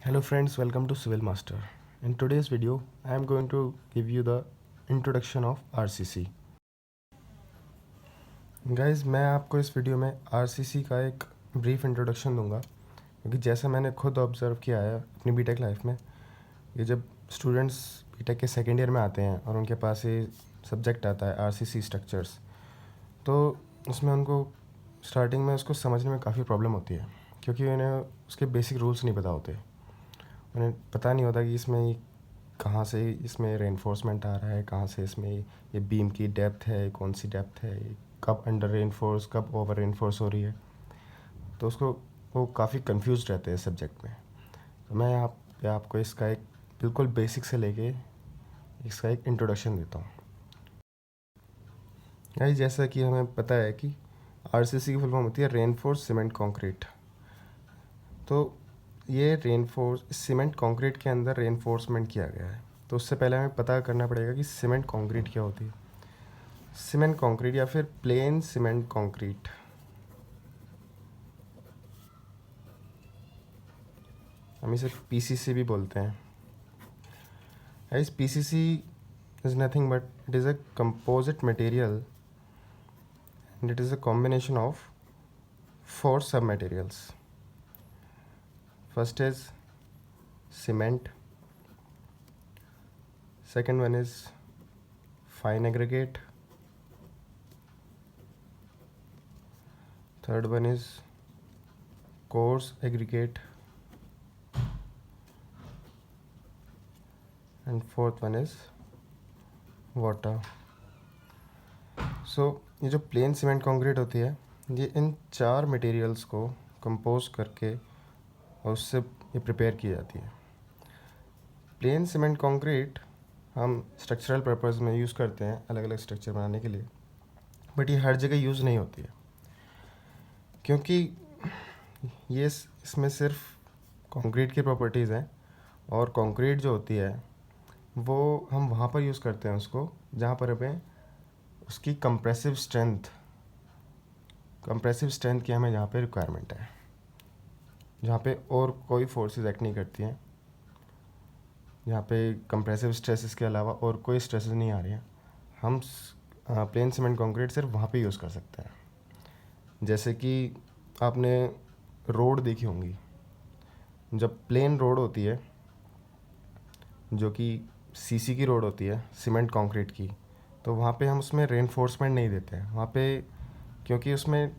Hello friends, welcome to Civil Master. In today's video, I am going to give you the introduction of RCC. Guys, मैं आपको इस video में RCC का एक brief introduction दूंगा क्योंकि जैसा मैंने खुद ऑब्ज़र्व किया है अपनी बीटेक लाइफ में, ये जब स्टूडेंट्स बीटेक के सेकेंड ईयर में आते हैं और उनके पास ये सब्जेक्ट आता है RCC स्ट्रक्चर्स, तो उसमें उनको स्टार्टिंग में उसको समझने में काफ़ी प्रॉब्लम होती है क्योंकि उन्हें उसके बेसिक रूल्स नहीं पता होते। उन्हें पता नहीं होता कि इसमें कहाँ से इसमें रेनफोर्समेंट आ रहा है, कहाँ से इसमें ये बीम की डेप्थ है, कौन सी डेप्थ है, कब अंडर रेनफोर्स, कब ओवर रेनफोर्स हो रही है। तो उसको वो काफ़ी कंफ्यूज रहते हैं सब्जेक्ट में। तो मैं यहाँ पे आपको इसका एक बिल्कुल बेसिक से लेके इसका एक इंट्रोडक्शन देता हूँ। यानी जैसा कि हमें पता है कि आरसीसी की फुल फॉर्म होती है रेनफोर्स सीमेंट कंक्रीट। तो ये रेनफोर्स सीमेंट कंक्रीट के अंदर रेनफोर्समेंट किया गया है। तो उससे पहले हमें पता करना पड़ेगा कि सीमेंट कंक्रीट क्या होती है। सीमेंट कंक्रीट या फिर प्लेन सीमेंट कंक्रीट, हम इसे पीसीसी भी बोलते हैं। इस PCC is nothing but it is a composite material and it is a combination of 4 सब materials. First is cement, second one is fine aggregate, third one is coarse aggregate, and fourth one is water. So ये जो plane cement concrete होती है, ये इन 4 materials को compose करके और उससे ये प्रिपेयर की जाती है। प्लेन सीमेंट कंक्रीट हम स्ट्रक्चरल पर्पस में यूज़ करते हैं अलग अलग स्ट्रक्चर बनाने के लिए, बट ये हर जगह यूज़ नहीं होती है क्योंकि ये इसमें सिर्फ कंक्रीट की प्रॉपर्टीज़ हैं और कंक्रीट जो होती है वो हम वहाँ पर यूज़ करते हैं उसको जहाँ पर हमें उसकी कंप्रेसिव स्ट्रेंथ की हमें यहाँ पे रिक्वायरमेंट है, जहाँ पे और कोई फोर्सेस एक्ट नहीं करती हैं, जहाँ पे कंप्रेसिव स्ट्रेसेस के अलावा और कोई स्ट्रेसेस नहीं आ रही हैं। हम प्लेन सीमेंट कंक्रीट सिर्फ वहाँ पे यूज़ कर सकते हैं। जैसे कि आपने रोड देखी होंगी, जब प्लेन रोड होती है जो कि सीसी की रोड होती है सीमेंट कंक्रीट की, तो वहाँ पे हम उसमें रेनफोर्समेंट नहीं देते हैं वहाँ पे, क्योंकि उसमें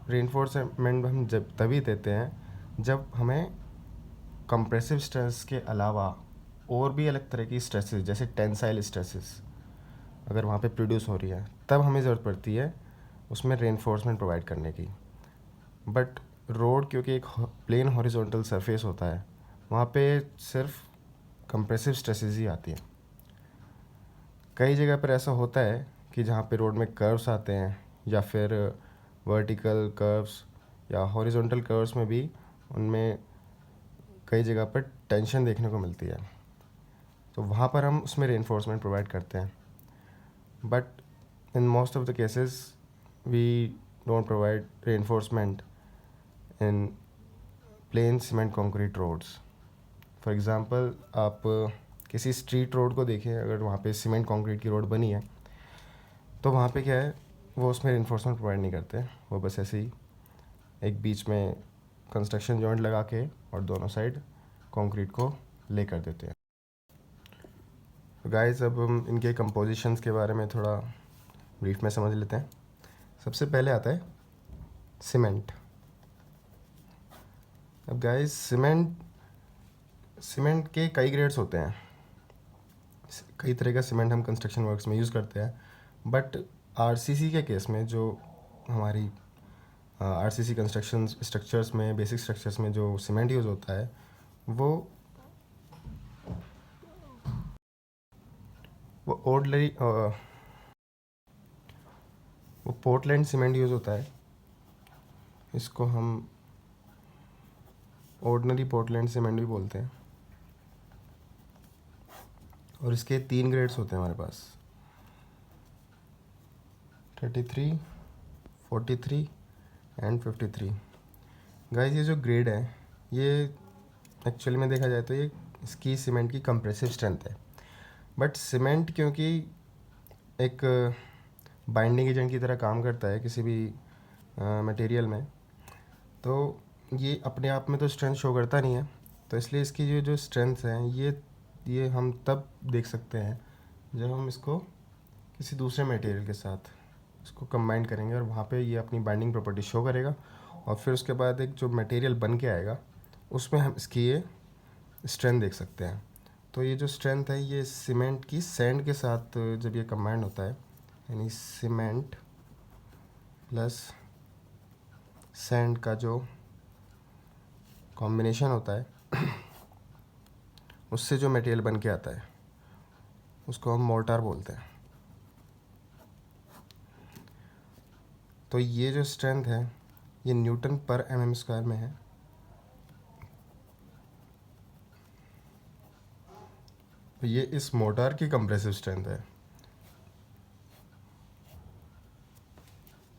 रेनफोर्समेंट हम जब तभी देते हैं जब हमें कंप्रेसिव स्ट्रेस के अलावा और भी अलग तरह की स्ट्रेसेस जैसे टेंसाइल स्ट्रेसेस अगर वहाँ पे प्रोड्यूस हो रही है, तब हमें ज़रूरत पड़ती है उसमें रेनफोर्समेंट प्रोवाइड करने की। बट रोड क्योंकि एक प्लेन हॉरिजॉन्टल सरफेस होता है, वहाँ पे सिर्फ कंप्रेसिव स्ट्रेसेस ही आती हैं। कई जगह पर ऐसा होता है कि जहाँ पे रोड में कर्व्स आते हैं या फिर वर्टिकल कर्व्स या हॉरिजॉन्टल कर्व्स में भी उनमें कई जगह पर टेंशन देखने को मिलती है, तो वहाँ पर हम उसमें रेनफोर्समेंट प्रोवाइड करते हैं। But in most of the cases we don't provide reinforcement in plain cement concrete roads. For example आप किसी स्ट्रीट रोड को देखें, अगर वहाँ पे सीमेंट कंक्रीट की रोड बनी है तो वहाँ पे क्या है, वो उसमें रेनफोर्समेंट प्रोवाइड नहीं करते, वो बस ऐसे ही एक बीच में कंस्ट्रक्शन जॉइंट लगा के और दोनों साइड कंक्रीट को ले कर देते हैं। तो गाइस, अब हम इनके कंपोजिशंस के बारे में थोड़ा ब्रीफ में समझ लेते हैं। सबसे पहले आता है सीमेंट। अब गाइस, सीमेंट के कई ग्रेड्स होते हैं, कई तरह का सीमेंट हम कंस्ट्रक्शन वर्क्स में यूज़ करते हैं। बट आरसीसी के केस में जो हमारी आरसीसी कंस्ट्रक्शन स्ट्रक्चर्स में, बेसिक स्ट्रक्चर्स में जो सीमेंट यूज़ होता है वो ऑर्डिनरी वो पोर्टलैंड सीमेंट यूज़ होता है। इसको हम ऑर्डिनरी पोर्टलैंड सीमेंट भी बोलते हैं। और इसके 3 ग्रेड्स होते हैं हमारे पास, 33, 43 एंड 53। गाइस, ये जो ग्रेड है ये एक्चुअली में देखा जाए तो ये इसकी सीमेंट की कंप्रेसिव स्ट्रेंथ है। बट सीमेंट क्योंकि एक बाइंडिंग एजेंट की तरह काम करता है किसी भी मटेरियल में, तो ये अपने आप में तो स्ट्रेंथ शो करता नहीं है। तो इसलिए इसकी जो स्ट्रेंथ है ये हम तब देख सकते हैं जब हम इसको किसी दूसरे मटेरियल के साथ इसको कंबाइन करेंगे और वहाँ पे ये अपनी बाइंडिंग प्रॉपर्टी शो करेगा, और फिर उसके बाद एक जो मटेरियल बन के आएगा उसमें हम इसकी ये स्ट्रेंथ देख सकते हैं। तो ये जो स्ट्रेंथ है ये सीमेंट की सैंड के साथ जब ये कंबाइंड होता है, यानी सीमेंट प्लस सैंड का जो कॉम्बिनेशन होता है उससे जो मटेरियल बन के आता है उसको हम मोर्टार बोलते हैं। तो ये जो स्ट्रेंथ है ये न्यूटन पर mm स्क्वायर में है। तो ये इस मोर्टार की कंप्रेसिव स्ट्रेंथ है।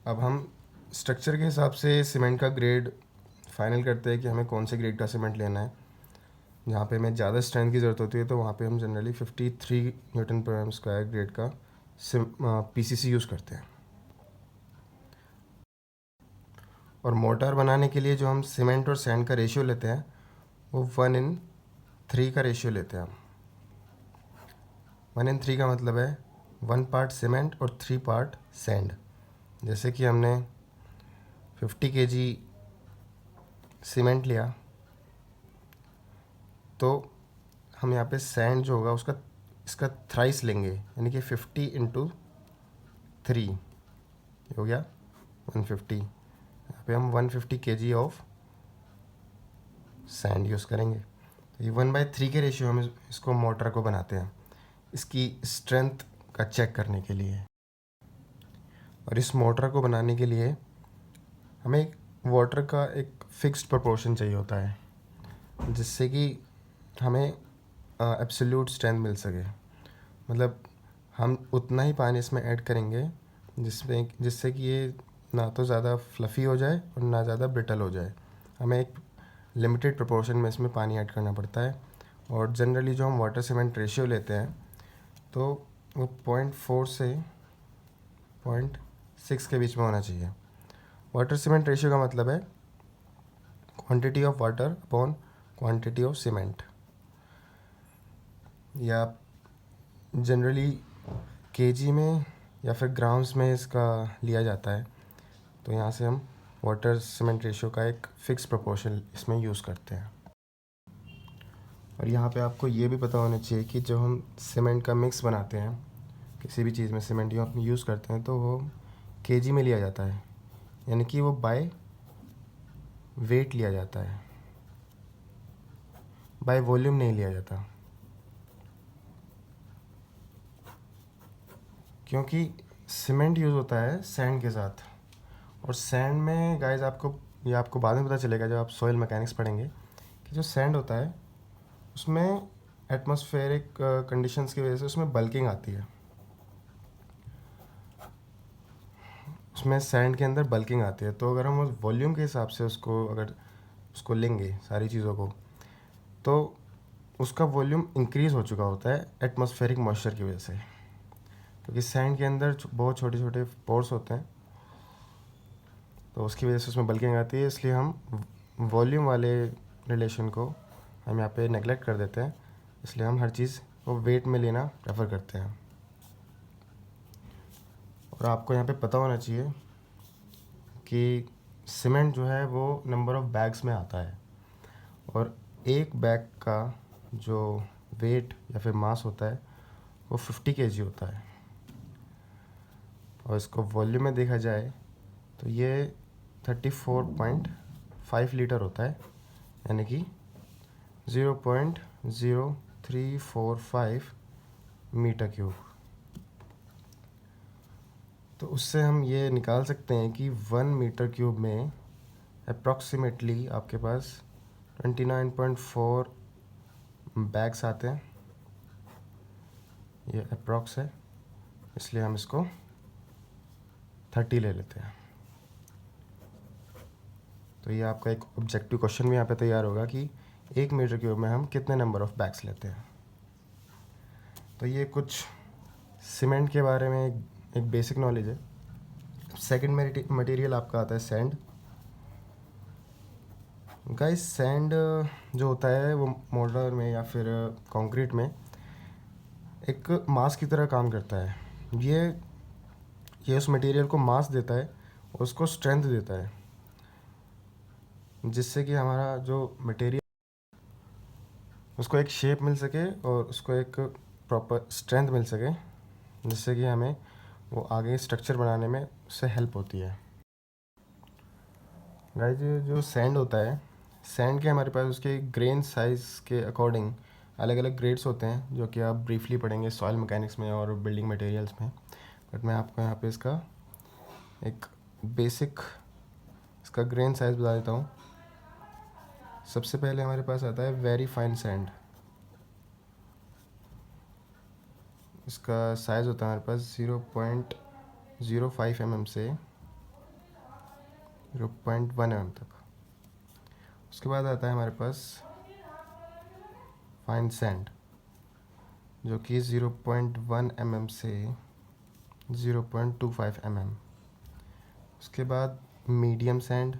अब हम स्ट्रक्चर के हिसाब से सीमेंट का ग्रेड फाइनल करते हैं कि हमें कौन से ग्रेड का सीमेंट लेना है। जहाँ पे हमें ज़्यादा स्ट्रेंथ की ज़रूरत होती है तो वहाँ पे हम जनरली 53 न्यूटन पर एम स्क्वायर ग्रेड का पीसीसी यूज़ करते हैं। और मोर्टार बनाने के लिए जो हम सीमेंट और सैंड का रेशियो लेते हैं वो 1:3 का रेशियो लेते हैं हम। 1:3 का मतलब है 1 पार्ट सीमेंट और 3 पार्ट सैंड। जैसे कि हमने 50 kg सीमेंट लिया तो हम यहाँ पे सैंड जो होगा उसका इसका थ्राइस लेंगे, यानी कि 50 × 3 हो गया 150। यहाँ पे हम 150 kg ऑफ सैंड यूज़ करेंगे। तो ये 1/3 के रेशियो हम इसको मोटर को बनाते हैं इसकी स्ट्रेंथ का चेक करने के लिए। और इस मोटर को बनाने के लिए हमें एक वाटर का एक फ़िक्स्ड प्रोपोर्शन चाहिए होता है जिससे कि हमें एब्सोल्यूट स्ट्रेंथ मिल सके। मतलब हम उतना ही पानी इसमें ऐड करेंगे जिससे कि ये ना तो ज़्यादा फ्लफ़ी हो जाए और ना ज़्यादा ब्रिटल हो जाए। हमें एक लिमिटेड प्रोपोर्शन में इसमें पानी ऐड करना पड़ता है। और जनरली जो हम वाटर सीमेंट रेशियो लेते हैं तो वो 0.4 से 0.6 के बीच में होना चाहिए। वाटर सीमेंट रेशियो का मतलब है quantity of water upon quantity of cement, या जनरली केजी में या फिर ग्राम्स में इसका लिया जाता है। तो यहाँ से हम वाटर सीमेंट रेशियो का एक फ़िक्स प्रोपोर्शन इसमें यूज़ करते हैं। और यहाँ पे आपको ये भी पता होना चाहिए कि जब हम सीमेंट का मिक्स बनाते हैं, किसी भी चीज़ में सीमेंट यूज़ करते हैं, तो वो केजी में लिया जाता है, यानी कि वो बाय वेट लिया जाता है, बाय वॉल्यूम नहीं लिया जाता। क्योंकि सीमेंट यूज़ होता है सैंड के साथ, और सैंड में गाइस आपको बाद में पता चलेगा जब आप सॉइल मैकेनिक्स पढ़ेंगे कि जो सैंड होता है उसमें एटमॉस्फेरिक कंडीशंस की वजह से उसमें बल्किंग आती है। उसमें सैंड के अंदर बल्किंग आती है। तो अगर हम उस वॉल्यूम के हिसाब से उसको लेंगे सारी चीज़ों को, तो उसका वॉल्यूम इंक्रीज़ हो चुका होता है एटमॉस्फेरिक मॉइस्चर की वजह से। क्योंकि सैंड के अंदर बहुत छोटे छोटे पोर्स होते हैं, तो उसकी वजह से उसमें बल्किंग आती है। इसलिए हम वॉल्यूम वाले रिलेशन को हम यहाँ पे नेगलेक्ट कर देते हैं। इसलिए हम हर चीज़ को वेट में लेना प्रेफर करते हैं। और आपको यहाँ पे पता होना चाहिए कि सीमेंट जो है वो नंबर ऑफ़ बैग्स में आता है, और एक बैग का जो वेट या फिर मास होता है वो 50 kg होता है। और इसको वॉल्यूम में देखा जाए तो ये 34.5 लीटर होता है, यानी कि 0.0345 मीटर क्यूब। तो उससे हम ये निकाल सकते हैं कि 1 मीटर क्यूब में अप्रॉक्सीमेटली आपके पास 29.4 बैग्स आते हैं। ये अप्रॉक्स है, इसलिए हम इसको 30 ले लेते हैं। तो ये आपका एक ऑब्जेक्टिव क्वेश्चन भी यहाँ पे तैयार होगा कि 1 मीटर क्यूब में हम कितने नंबर ऑफ़ बैग्स लेते हैं। तो ये कुछ सीमेंट के बारे में एक बेसिक नॉलेज है। सेकंड मटेरियल आपका आता है सैंड। गाइस सैंड जो होता है वो मोर्टार में या फिर कंक्रीट में एक मास की तरह काम करता है। ये उस मटेरियल को मास देता है और उसको स्ट्रेंथ देता है, जिससे कि हमारा जो मटेरियल उसको एक शेप मिल सके और उसको एक प्रॉपर स्ट्रेंथ मिल सके, जिससे कि हमें वो आगे स्ट्रक्चर बनाने में उससे हेल्प होती है। गाइस जो सैंड होता है, सैंड के हमारे पास उसके ग्रेन साइज़ के अकॉर्डिंग अलग अलग ग्रेड्स होते हैं, जो कि आप ब्रीफली पढ़ेंगे सॉइल मैकेनिक्स में और बिल्डिंग मटेरियल्स में। बट मैं आपको यहाँ पे इसका एक बेसिक इसका ग्रेन साइज़ बता देता हूँ। सबसे पहले हमारे पास आता है वेरी फाइन सैंड। इसका साइज़ होता है हमारे पास 0.05 mm से 0.1 mm तक। उसके बाद आता है हमारे पास फाइन सैंड, जो कि 0.1 mm से 0.25 mm। उसके बाद मीडियम सैंड,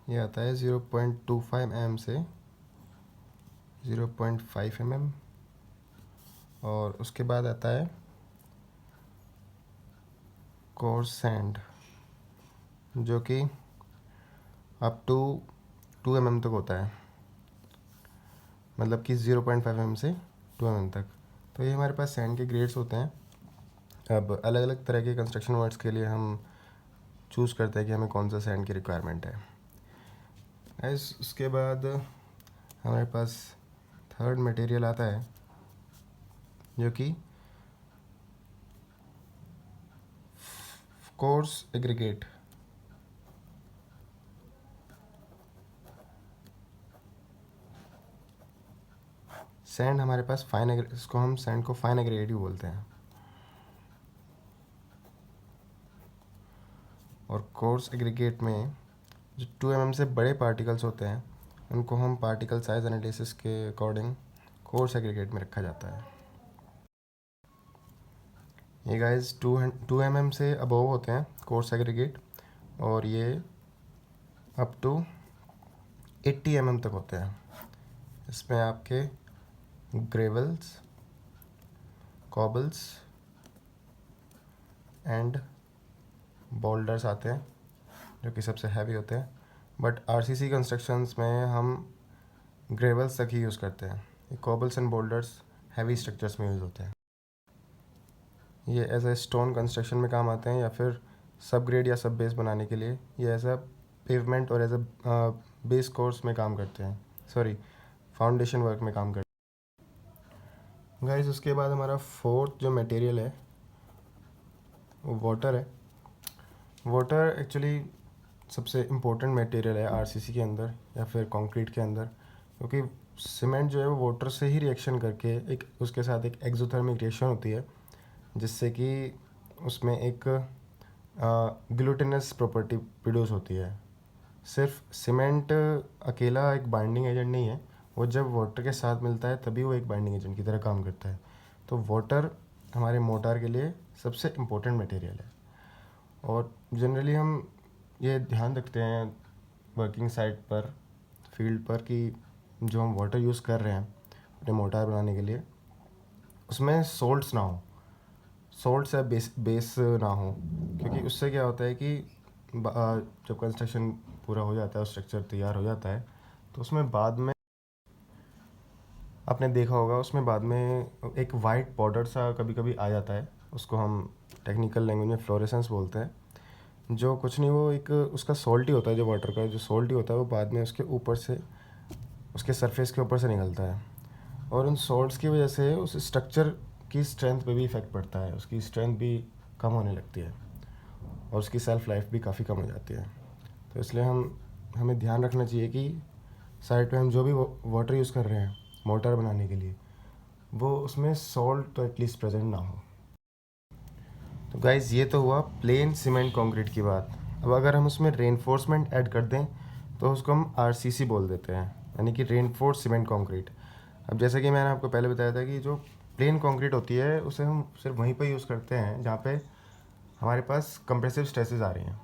ये आता है 0.25 mm से 0.5 mm। और उसके बाद आता है कोर्स सैंड, जो कि अप टू 2 mm तक होता है, मतलब कि 0.5 mm से 2 mm तक। तो ये हमारे पास सैंड के ग्रेड्स होते हैं। अब अलग अलग तरह के कंस्ट्रक्शन वर्क्स के लिए हम चूज़ करते हैं कि हमें कौन सा सैंड की रिक्वायरमेंट है। उसके बाद हमारे पास थर्ड मटेरियल आता है, जो कि कोर्स एग्रीगेट। सैंड हमारे पास इसको हम सैंड को फाइन एग्रीगेट भी बोलते हैं। और कोर्स एग्रीगेट में जो 2 mm से बड़े पार्टिकल्स होते हैं, उनको हम पार्टिकल साइज एनालिसिस के अकॉर्डिंग कोर्स एग्रीगेट में रखा जाता है। ये गाइस 2 mm से अबव होते हैं कोर्स एग्रीगेट, और ये अप टू 80 mm तक होते हैं। इसमें आपके ग्रेवल्स, कॉबल्स एंड बोल्डर्स आते हैं, जो कि सबसे हैवी होते हैं। बट आरसीसी कंस्ट्रक्शंस में हम ग्रेवल्स तक ही यूज़ करते हैं। ये कॉबल्स एंड बोल्डर्स हैवी स्ट्रक्चर्स में यूज़ होते हैं। ये एज ए स्टोन कंस्ट्रक्शन में काम आते हैं, या फिर सब ग्रेड या सब बेस बनाने के लिए ये एज अ पेवमेंट और एज अ बेस कोर्स में काम करते हैं, सॉरी फाउंडेशन वर्क में काम करते हैं। गाइस उसके बाद हमारा फोर्थ जो मटेरियल है वो वाटर है। वाटर एक्चुअली सबसे इम्पोर्टेंट मटेरियल है आरसीसी के अंदर या फिर कंक्रीट के अंदर, क्योंकि सीमेंट जो है वो वाटर से ही रिएक्शन करके एक उसके साथ एक एक्सोथर्मिक रिएक्शन होती है, जिससे कि उसमें एक ग्लूटिनस प्रॉपर्टी प्रोड्यूस होती है। सिर्फ सीमेंट अकेला एक बाइंडिंग एजेंट नहीं है, वो जब वाटर के साथ मिलता है तभी वो एक बाइंडिंग एजेंट की तरह काम करता है। तो वाटर हमारे मोटार के लिए सबसे इम्पोर्टेंट मटेरियल है। और जनरली हम ये ध्यान रखते हैं वर्किंग साइट पर, फील्ड पर, कि जो हम वाटर यूज़ कर रहे हैं अपने मोटार बनाने के लिए, उसमें सोल्ट्स ना हो, सोल्ट्स या बेस ना हो। क्योंकि उससे क्या होता है कि जब कंस्ट्रक्शन पूरा हो जाता है, स्ट्रक्चर तैयार हो जाता है, तो उसमें बाद में आपने देखा होगा उसमें बाद में एक वाइट पाउडर सा कभी कभी आ जाता है। उसको हम टेक्निकल लैंग्वेज में फ्लोरेसेंस बोलते हैं। जो कुछ नहीं, वो एक उसका सॉल्ट ही होता है। जो वाटर का जो सॉल्ट ही होता है वो बाद में उसके ऊपर से, उसके सरफेस के ऊपर से निकलता है, और उन सॉल्ट्स की वजह से उस स्ट्रक्चर की स्ट्रेंथ पे भी इफ़ेक्ट पड़ता है। उसकी स्ट्रेंथ भी कम होने लगती है और उसकी सेल्फ लाइफ भी काफ़ी कम हो जाती है। तो इसलिए हमें ध्यान रखना चाहिए कि साइड पे हम जो भी वाटर यूज़ कर रहे हैं मोटर बनाने के लिए, वो उसमें सॉल्ट तो एटलीस्ट प्रेजेंट ना हो। तो गाइज़ ये तो हुआ प्लेन सीमेंट कंक्रीट की बात। अब अगर हम उसमें रेनफोर्समेंट ऐड कर दें तो उसको हम आरसीसी बोल देते हैं, यानी कि रेनफोर्स सीमेंट कंक्रीट। अब जैसे कि मैंने आपको पहले बताया था कि जो प्लेन कंक्रीट होती है उसे हम सिर्फ वहीं पर यूज़ करते हैं जहाँ पे हमारे पास कंप्रेसिव स्ट्रेसेस आ रही हैं।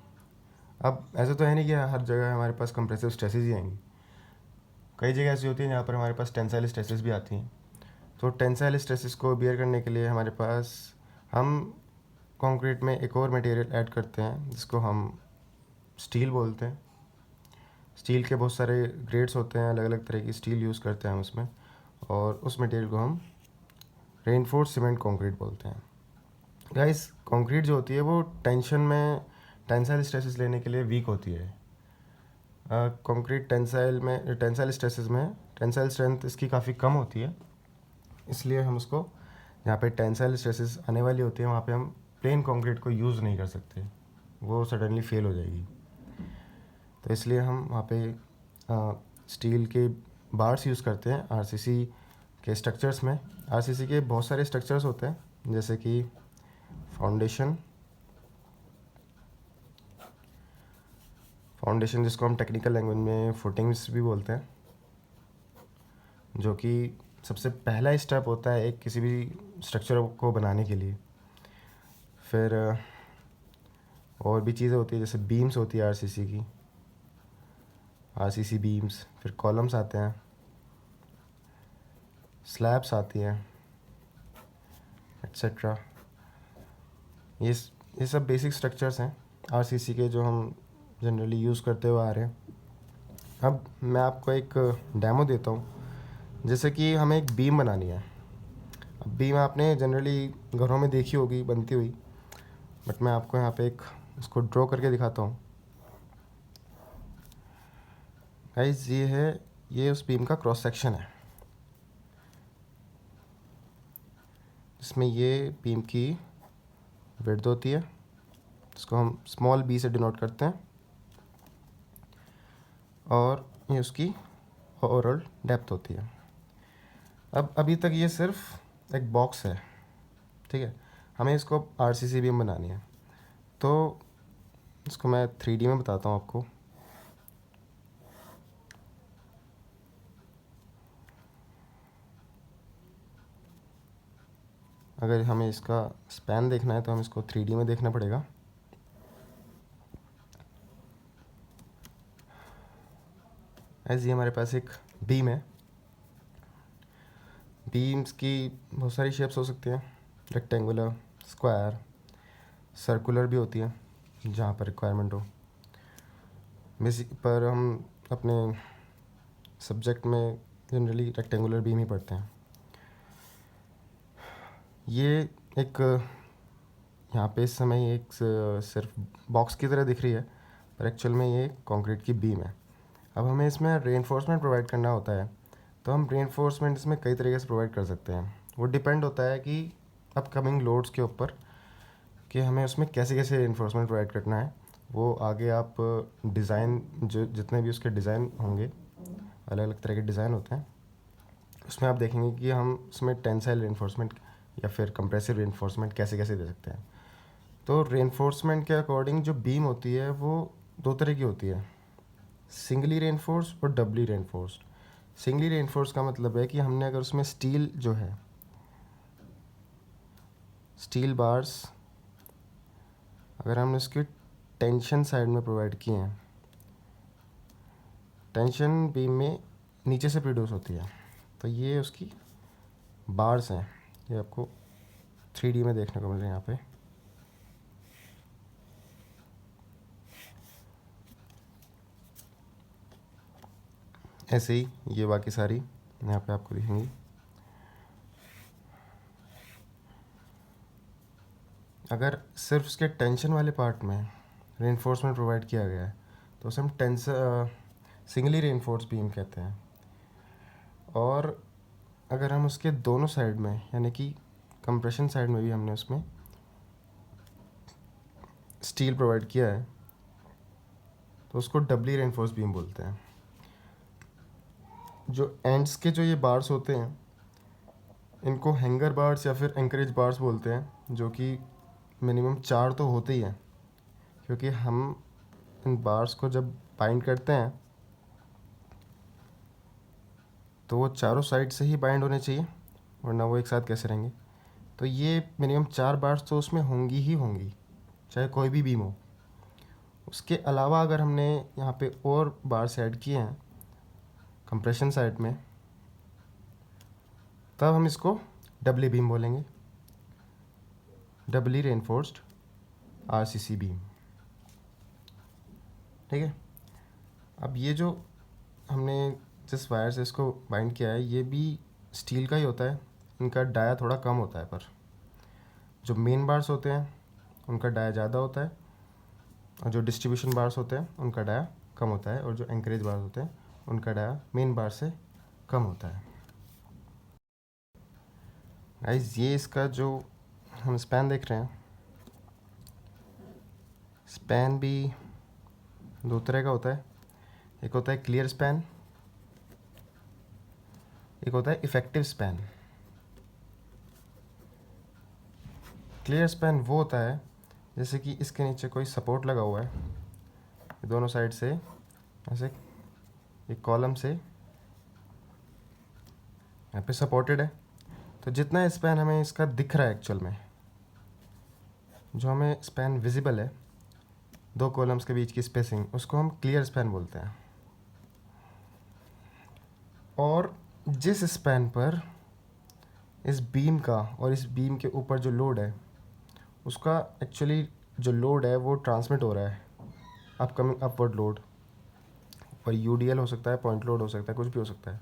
अब ऐसा तो है नहीं कि हर जगह हमारे पास कंप्रेसिव स्ट्रेसेस ही आएंगी, कई जगह ऐसी होती हैं जहाँ पर हमारे पास टेंसाइल स्ट्रेसेस भी आती हैं। तो टेंसाइल स्ट्रेसेस को बियर करने के लिए हमारे पास हम कंक्रीट में एक और मटेरियल ऐड करते हैं जिसको हम स्टील बोलते हैं। स्टील के बहुत सारे ग्रेड्स होते हैं, अलग अलग तरह की स्टील यूज़ करते हैं हम उसमें, और उस मटेरियल को हम रेनफोर्स सीमेंट कंक्रीट बोलते हैं। गाइस, कंक्रीट जो होती है वो टेंशन में टेंसाइल स्ट्रेसेस लेने के लिए वीक होती है। कंक्रीट टेंसाइल स्ट्रेसेस में टेंसाइल स्ट्रेंथ इसकी काफ़ी कम होती है, इसलिए हम उसको जहाँ पे टेंसाइल स्ट्रेसेस आने वाली होती है वहाँ पे हम प्लेन कंक्रीट को यूज़ नहीं कर सकते, वो सडनली फेल हो जाएगी। तो इसलिए हम वहाँ पे स्टील के बार्स यूज़ करते हैं आरसीसी के स्ट्रक्चर्स में। आरसीसी के बहुत सारे स्ट्रक्चर्स होते हैं, जैसे कि फाउंडेशन जिसको हम टेक्निकल लैंग्वेज में फुटिंग्स भी बोलते हैं, जो कि सबसे पहला स्टेप होता है एक किसी भी स्ट्रक्चर को बनाने के लिए। फिर और भी चीज़ें होती है, जैसे बीम्स होती है आरसीसी की, आरसीसी बीम्स, फिर कॉलम्स आते हैं, स्लैब्स आती हैं, एट्सेट्रा। ये सब बेसिक स्ट्रक्चर्स हैं आरसीसी के जो हम जनरली यूज़ करते हुए आ रहे हैं। अब मैं आपको एक डेमो देता हूँ, जैसे कि हमें एक बीम बनानी है। अब बीम आपने जनरली घरों में देखी होगी बनती हुई, बट मैं आपको यहाँ पे एक उसको ड्रॉ करके दिखाता हूँ। गाइस, ये उस बीम का क्रॉस सेक्शन है, जिसमें ये बीम की विड्थ होती है, जिसको हम स्मॉल बी से डिनोट करते हैं, और ये उसकी ओवरऑल डेप्थ होती है। अब अभी तक ये सिर्फ एक बॉक्स है, ठीक है। हमें इसको आरसीसी बीम बनानी है, तो इसको मैं 3D में बताता हूँ आपको। अगर हमें इसका स्पैन देखना है तो हम इसको 3D में देखना पड़ेगा। ऐसे ही हमारे पास एक बीम है। बीम्स की बहुत सारी शेप्स हो सकती हैं, रेक्टेंगुलर, स्क्वायर, सर्कुलर भी होती है जहाँ पर रिक्वायरमेंट हो। बेसिक पर हम अपने सब्जेक्ट में जनरली रेक्टेंगुलर बीम ही पढ़ते हैं। ये एक यहाँ पे इस समय एक सिर्फ बॉक्स की तरह दिख रही है, पर एक्चुअल में ये कंक्रीट की बीम है। अब हमें इसमें रेनफोर्समेंट प्रोवाइड करना होता है, तो हम रेनफोर्समेंट इसमें कई तरीके से प्रोवाइड कर सकते हैं। वो डिपेंड होता है कि अपकमिंग लोड्स के ऊपर कि हमें उसमें कैसे कैसे रेनफोर्समेंट प्रोवाइड करना है। वो आगे आप डिज़ाइन जो जितने भी उसके डिज़ाइन होंगे, अलग अलग तरह के डिज़ाइन होते हैं, उसमें आप देखेंगे कि हम उसमें टेंसाइल रेनफोर्समेंट या फिर कंप्रेसिव रेनफोर्समेंट कैसे कैसे दे सकते हैं। तो रेनफोर्समेंट के अकॉर्डिंग जो बीम होती है वो दो तरह की होती है, सिंगली रेनफोर्स और डबली रेनफोर्स। सिंगली रेनफोर्स का मतलब है कि हमने अगर उसमें स्टील जो है, स्टील बार्स अगर हमने उसकी टेंशन साइड में प्रोवाइड किए हैं, टेंशन बीम में नीचे से प्रोड्यूस होती है, तो ये उसकी बार्स हैं। ये आपको 3D में देखने को मिल रहे हैं यहाँ पे। ऐसे ही ये बाकी सारी यहाँ पे आपको दिखेंगी। अगर सिर्फ उसके टेंशन वाले पार्ट में रेनफोर्समेंट प्रोवाइड किया गया है तो उसे हम सिंगली रेनफोर्स बीम कहते हैं। और अगर हम उसके दोनों साइड में, यानी कि कंप्रेशन साइड में भी हमने उसमें स्टील प्रोवाइड किया है, तो उसको डबली रेनफोर्स बीम बोलते हैं। जो एंड्स के जो ये बार्स होते हैं, इनको हैंगर बार्स या फिर एंकरेज बार्स बोलते हैं, जो कि मिनिमम 4 तो होते ही हैं, क्योंकि हम इन बार्स को जब बाइंड करते हैं तो वो चारों साइड से ही बाइंड होने चाहिए, वरना वो एक साथ कैसे रहेंगे। तो ये मिनिमम 4 बार्स तो उसमें होंगी ही होंगी, चाहे कोई भी बीम हो। उसके अलावा अगर हमने यहाँ पे और बार्स ऐड किए हैं कंप्रेशन साइड में, तब हम इसको डबली बीम बोलेंगे, डबली रेनफोर्स्ड आरसीसी बीम। ठीक है। अब ये जो हमने जिस वायर से इसको बाइंड किया है ये भी स्टील का ही होता है, इनका डाया थोड़ा कम होता है, पर जो मेन बार्स होते हैं उनका डाया ज़्यादा होता है, और जो डिस्ट्रीब्यूशन बार्स होते हैं उनका डाया कम होता है, और जो एंकरेज बार्स होते हैं उनका डाया मेन बार से कम होता है। गाइस ये इसका जो हम स्पैन देख रहे हैं, स्पैन भी दो तरह का होता है। एक होता है क्लियर स्पैन, एक होता है इफ़ेक्टिव स्पैन। क्लियर स्पैन वो होता है जैसे कि इसके नीचे कोई सपोर्ट लगा हुआ है, दोनों साइड से ऐसे एक कॉलम से यहाँ पे सपोर्टेड है। तो जितना स्पैन हमें इसका दिख रहा है एक्चुअल में, जो हमें स्पैन विजिबल है, दो कॉलम्स के बीच की स्पेसिंग, उसको हम क्लियर स्पैन बोलते हैं। और जिस स्पैन पर इस बीम का और इस बीम के ऊपर जो लोड है, उसका एक्चुअली जो लोड है वो ट्रांसमिट हो रहा है, अपकमिंग अपवर्ड लोड, और यूडीएल हो सकता है, पॉइंट लोड हो सकता है, कुछ भी हो सकता है।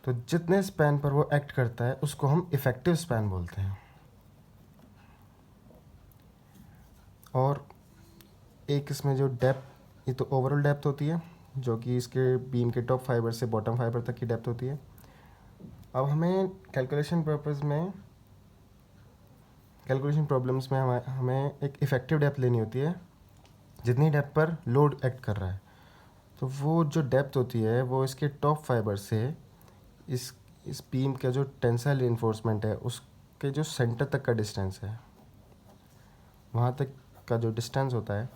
तो जितने स्पैन पर वो एक्ट करता है उसको हम इफ़ेक्टिव स्पैन बोलते हैं। और एक इसमें जो डेप्थ, ये तो ओवरऑल डेप्थ होती है जो कि इसके बीम के टॉप फाइबर से बॉटम फाइबर तक की डेप्थ होती है। अब हमें कैलकुलेशन पर्पज़ में, कैलकुलेशन प्रॉब्लम्स में हमें एक इफ़ेक्टिव डेप्थ लेनी होती है, जितनी डेप्थ पर लोड एक्ट कर रहा है। तो वो जो डेप्थ होती है वो इसके टॉप फाइबर से इस बीम का जो टेंसाइल रिइंफोर्समेंट है उसके जो सेंटर तक का डिस्टेंस है, वहाँ तक का जो डिस्टेंस होता है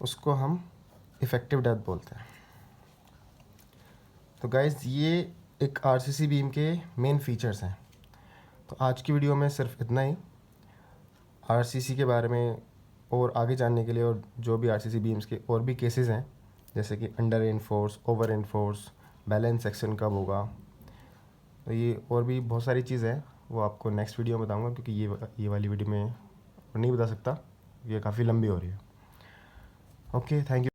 उसको हम इफ़ेक्टिव डेप्थ बोलते हैं। तो गाइज़ ये एक आरसीसी बीम के मेन फीचर्स हैं। तो आज की वीडियो में सिर्फ इतना ही। आरसीसी के बारे में और आगे जानने के लिए, और जो भी आरसीसी बीम्स के और भी केसेस हैं, जैसे कि under reinforce, over reinforce, balance section कब होगा, तो ये और भी बहुत सारी चीज़ें हैं, वो आपको नेक्स्ट वीडियो में बताऊंगा, क्योंकि ये वाली वीडियो में नहीं बता सकता, ये काफ़ी लंबी हो रही है। Okay, thank you.